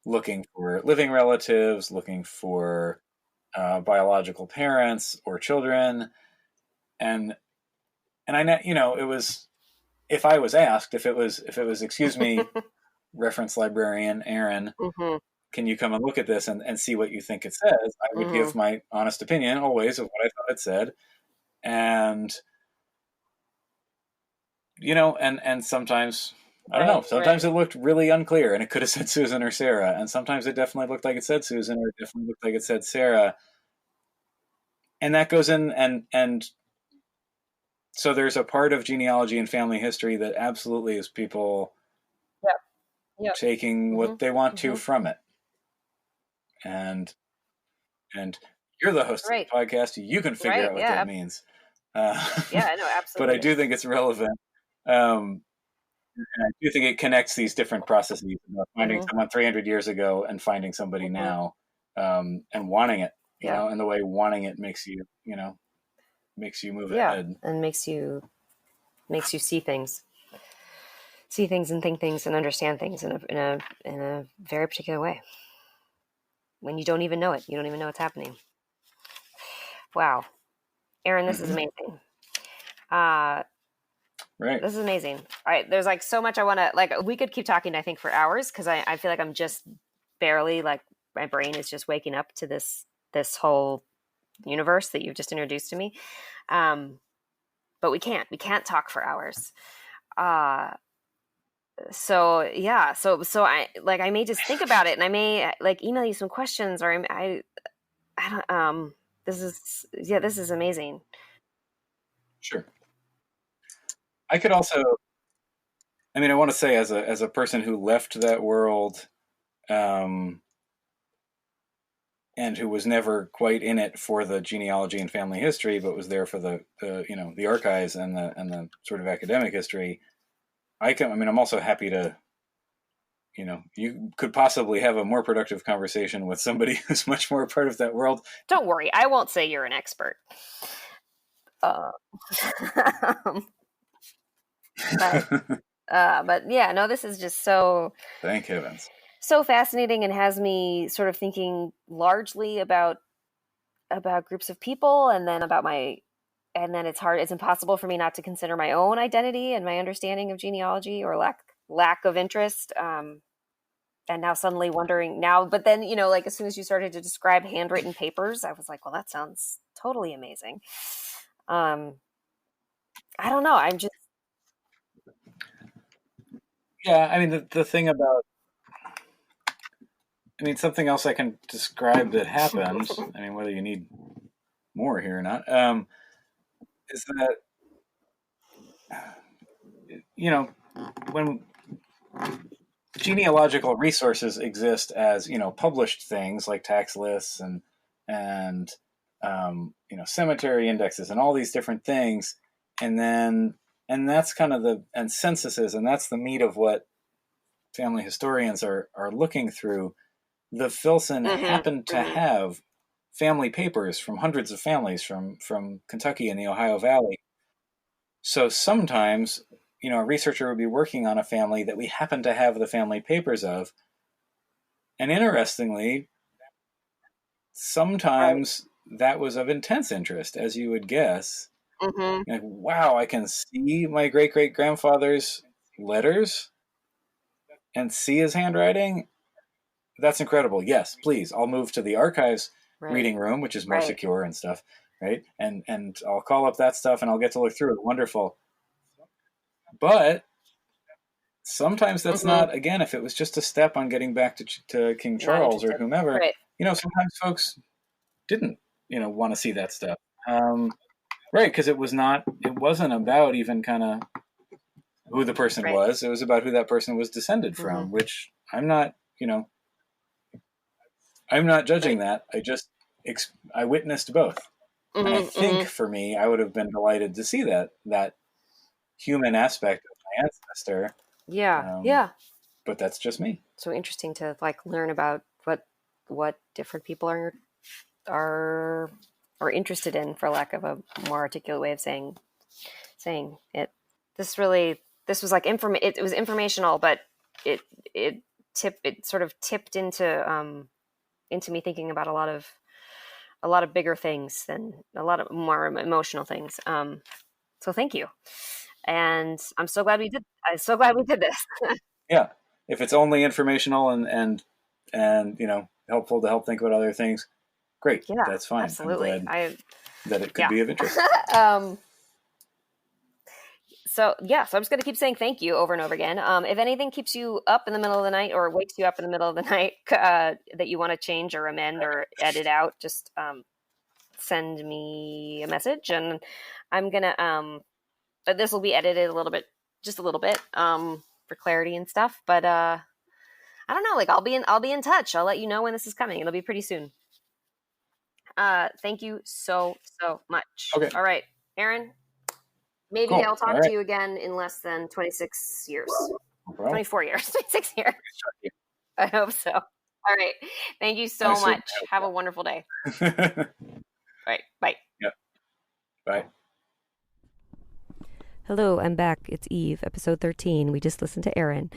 looking for living relatives, looking for biological parents or children. And I know, it was, if I was asked, if it was, excuse me, reference librarian Aaron, can you come and look at this and see what you think it says? I would give my honest opinion always of what I thought it said. And, and sometimes, I don't know, sometimes it looked really unclear and it could have said Susan or Sarah. And sometimes it definitely looked like it said Susan, or it definitely looked like it said Sarah. And that goes in, and so there's a part of genealogy and family history that absolutely is people taking what they want to from it. And you're the host of the podcast. You can figure out what that means. I know, absolutely. But I do think it's relevant. And I do think it connects these different processes about finding someone 300 years ago and finding somebody now, and wanting it, you know, and the way wanting it makes you, move ahead. And makes you see things and think things and understand things in a very particular way. When you don't even know it, you don't even know it's happening. Wow. Aaron, this is amazing. Right. This is amazing. All right. There's like so much I want to, like, we could keep talking, I think, for hours, because I feel like I'm just barely, like, my brain is just waking up to this whole universe that you've just introduced to me. But we can't talk for hours. So yeah, so I may just think about it, and I may like email you some questions, or I don't, this is amazing. Sure. I could also, I mean, I want to say as a person who left that world, and who was never quite in it for the genealogy and family history, but was there for the archives and the sort of academic history. I'm also happy to, you could possibly have a more productive conversation with somebody who's much more a part of that world. Don't worry, I won't say you're an expert. But yeah, no, this is just so, thank heavens, so fascinating, and has me sort of thinking largely about groups of people, and then it's impossible for me not to consider my own identity and my understanding of genealogy, or lack of interest. And now suddenly wondering but then, like, as soon as you started to describe handwritten papers, I was like, well, that sounds totally amazing. I don't know. I'm just, yeah. I mean, the thing about, something else I can describe that happened. I mean, whether you need more here or not, is that, when genealogical resources exist as, published things like tax lists and cemetery indexes and all these different things, and that's kind of and censuses, and that's the meat of what family historians are looking through. The Filson happened to have family papers from hundreds of families from Kentucky and the Ohio Valley. So sometimes, a researcher would be working on a family that we happen to have the family papers of. And interestingly, sometimes that was of intense interest, as you would guess. Like, wow, I can see my great-great-grandfather's letters and see his handwriting. That's incredible. Yes, please. I'll move to the archives reading room, which is more secure and stuff, right? And I'll call up that stuff and I'll get to look through it. Wonderful. But sometimes that's not, again, if it was just a step on getting back to King Charles or whomever, sometimes folks didn't, want to see that stuff. Right, because it wasn't about even kind of who the person was. It was about who that person was descended from, which I'm not, I'm not judging that. I witnessed both. And I think for me, I would have been delighted to see that human aspect of my ancestor. Yeah. But that's just me. So interesting to learn about what different people are interested in, for lack of a more articulate way of saying it. This was it was informational, but it sort of tipped into me thinking about a lot of bigger things, than a lot of more emotional things. So thank you. And I'm so glad we did this. Yeah. If it's only informational and helpful to help think about other things, great. Yeah, that's fine. Absolutely. I'm glad that it could be of interest. So I'm just going to keep saying thank you over and over again. If anything keeps you up in the middle of the night, or wakes you up in the middle of the night, that you want to change or amend or edit out, just send me a message, and I'm going to, this will be edited just a little bit, for clarity and stuff. But I don't know, I'll be in touch. I'll let you know when this is coming. It'll be pretty soon. Thank you so much. Okay. All right, Aaron. Maybe cool. I'll talk to you again in less than 26 years. No 24 years. 26 years. I hope so. All right. Thank you so much. Have a wonderful day. All right. Bye. Yeah. Bye. Hello, I'm back. It's Eve, episode 13. We just listened to Aaron.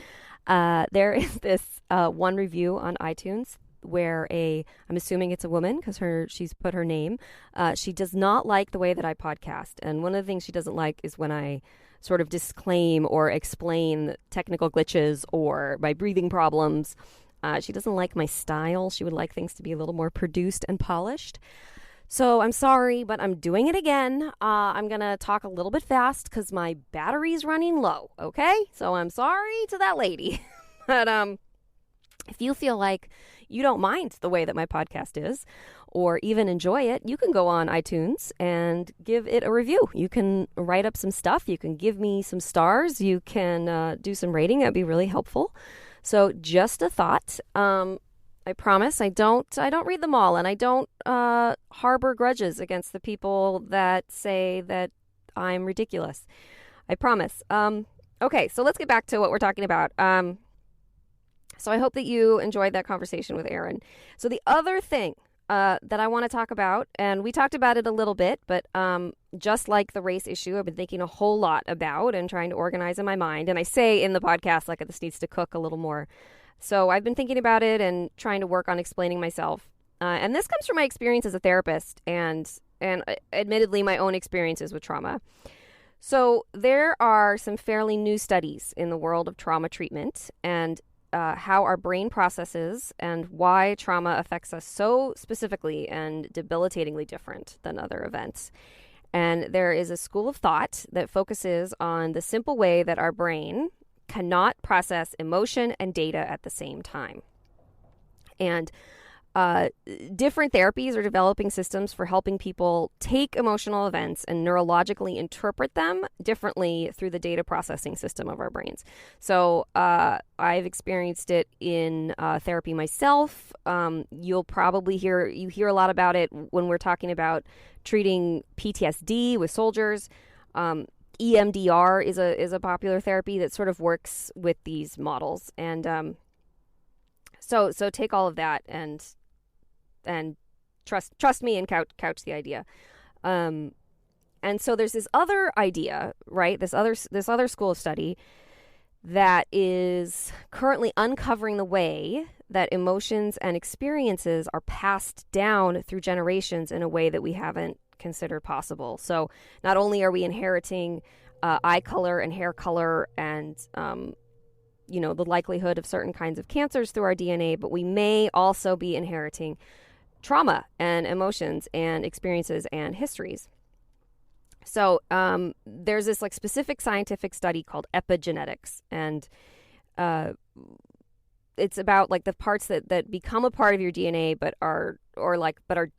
There is this one review on iTunes where I'm assuming it's a woman because she's put her name. She does not like the way that I podcast. And one of the things she doesn't like is when I sort of disclaim or explain technical glitches or my breathing problems. She doesn't like my style. She would like things to be a little more produced and polished. So I'm sorry, but I'm doing it again. I'm going to talk a little bit fast because my battery's running low, okay? So I'm sorry to that lady. But if you feel like you don't mind the way that my podcast is or even enjoy it, you can go on iTunes and give it a review. You can write up some stuff. You can give me some stars. You can do some rating. That'd be really helpful. So just a thought. I promise I don't read them all, and I don't harbor grudges against the people that say that I'm ridiculous. I promise. Okay, so let's get back to what we're talking about. So I hope that you enjoyed that conversation with Erin. So the other thing that I want to talk about, and we talked about it a little bit, but just like the race issue, I've been thinking a whole lot about and trying to organize in my mind. And I say in the podcast, like, this needs to cook a little more. So I've been thinking about it and trying to work on explaining myself. And this comes from my experience as a therapist and admittedly my own experiences with trauma. So there are some fairly new studies in the world of trauma treatment and how our brain processes and why trauma affects us so specifically and debilitatingly different than other events. And there is a school of thought that focuses on the simple way that our brain cannot process emotion and data at the same time. And different therapies are developing systems for helping people take emotional events and neurologically interpret them differently through the data processing system of our brains. So I've experienced it in therapy myself. You'll probably hear a lot about it when we're talking about treating PTSD with soldiers. EMDR is a popular therapy that sort of works with these models, and so take all of that and trust me and couch the idea. And so there's this other idea, right? This other school of study that is currently uncovering the way that emotions and experiences are passed down through generations in a way that we haven't considered possible. So not only are we inheriting eye color and hair color and the likelihood of certain kinds of cancers through our DNA, but we may also be inheriting trauma and emotions and experiences and histories. So there's this specific scientific study called epigenetics, and it's about the parts that become a part of your DNA but are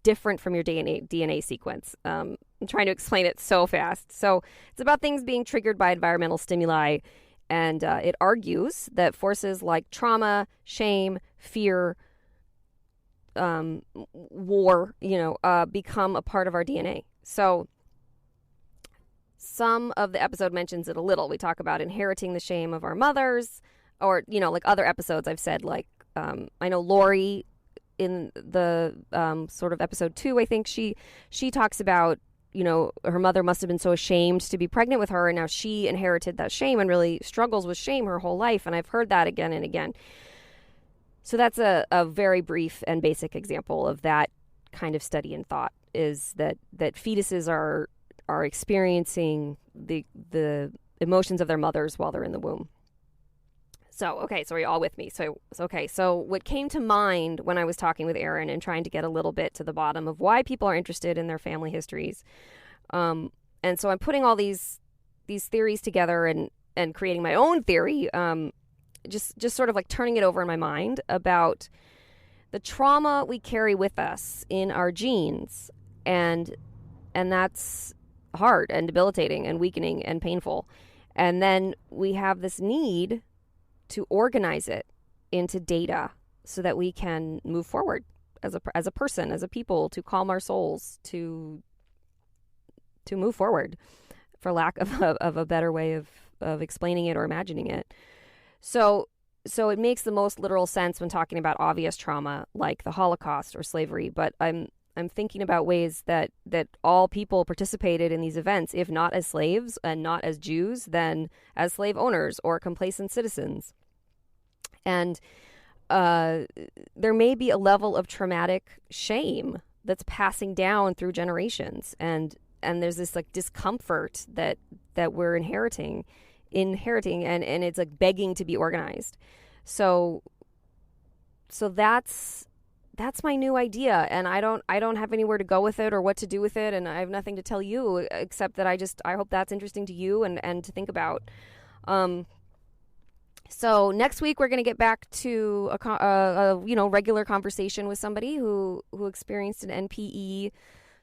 different from your DNA sequence. I'm trying to explain it so fast. So it's about things being triggered by environmental stimuli, and it argues that forces like trauma, shame, fear, war, become a part of our DNA. So some of the episode mentions it a little. We talk about inheriting the shame of our mothers, or other episodes I've said, I know Lori in the sort of episode 2, I think she talks about, her mother must have been so ashamed to be pregnant with her, and now she inherited that shame and really struggles with shame her whole life. And I've heard that again and again. So that's a very brief and basic example of that kind of study and thought, is that fetuses are experiencing the emotions of their mothers while they're in the womb. So, okay, so are you all with me? So what came to mind when I was talking with Erin and trying to get a little bit to the bottom of why people are interested in their family histories. And so I'm putting all these theories together and creating my own theory, just sort of turning it over in my mind about the trauma we carry with us in our genes. And that's hard and debilitating and weakening and painful. And then we have this need to organize it into data so that we can move forward as a person, as a people, to calm our souls, to move forward, for lack of a better way of explaining it or imagining it. So it makes the most literal sense when talking about obvious trauma like the Holocaust or slavery, but I'm thinking about ways that all people participated in these events, if not as slaves and not as Jews, then as slave owners or complacent citizens. And there may be a level of traumatic shame that's passing down through generations, and there's this like discomfort that we're inheriting, and it's like begging to be organized. So that's my new idea, and I don't have anywhere to go with it or what to do with it, and I have nothing to tell you except that I hope that's interesting to you and to think about. So next week we're going to get back to a regular conversation with somebody who experienced an NPE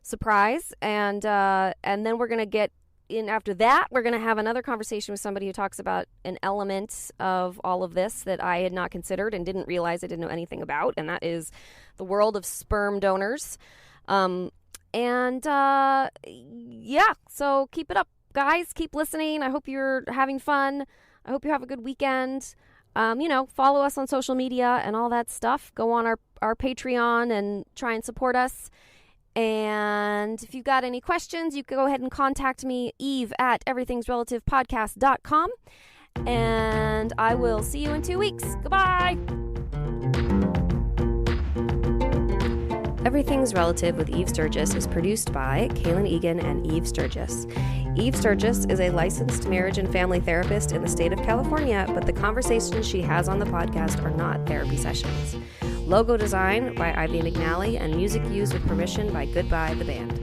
surprise, and then we're going to get in after that. We're going to have another conversation with somebody who talks about an element of all of this that I had not considered and didn't realize I didn't know anything about, and that is the world of sperm donors. So keep it up, guys. Keep listening. I hope you're having fun. I hope you have a good weekend. Follow us on social media and all that stuff. Go on our Patreon and try and support us. And if you've got any questions, you can go ahead and contact me, Eve at everythingsrelativepodcast.com. And I will see you in 2 weeks. Goodbye. Everything's Relative with Eve Sturgis is produced by Kaylin Egan and Eve Sturgis. Eve Sturgis is a licensed marriage and family therapist in the state of California, but the conversations she has on the podcast are not therapy sessions. Logo design by Ivy McNally and music used with permission by Goodbye the Band.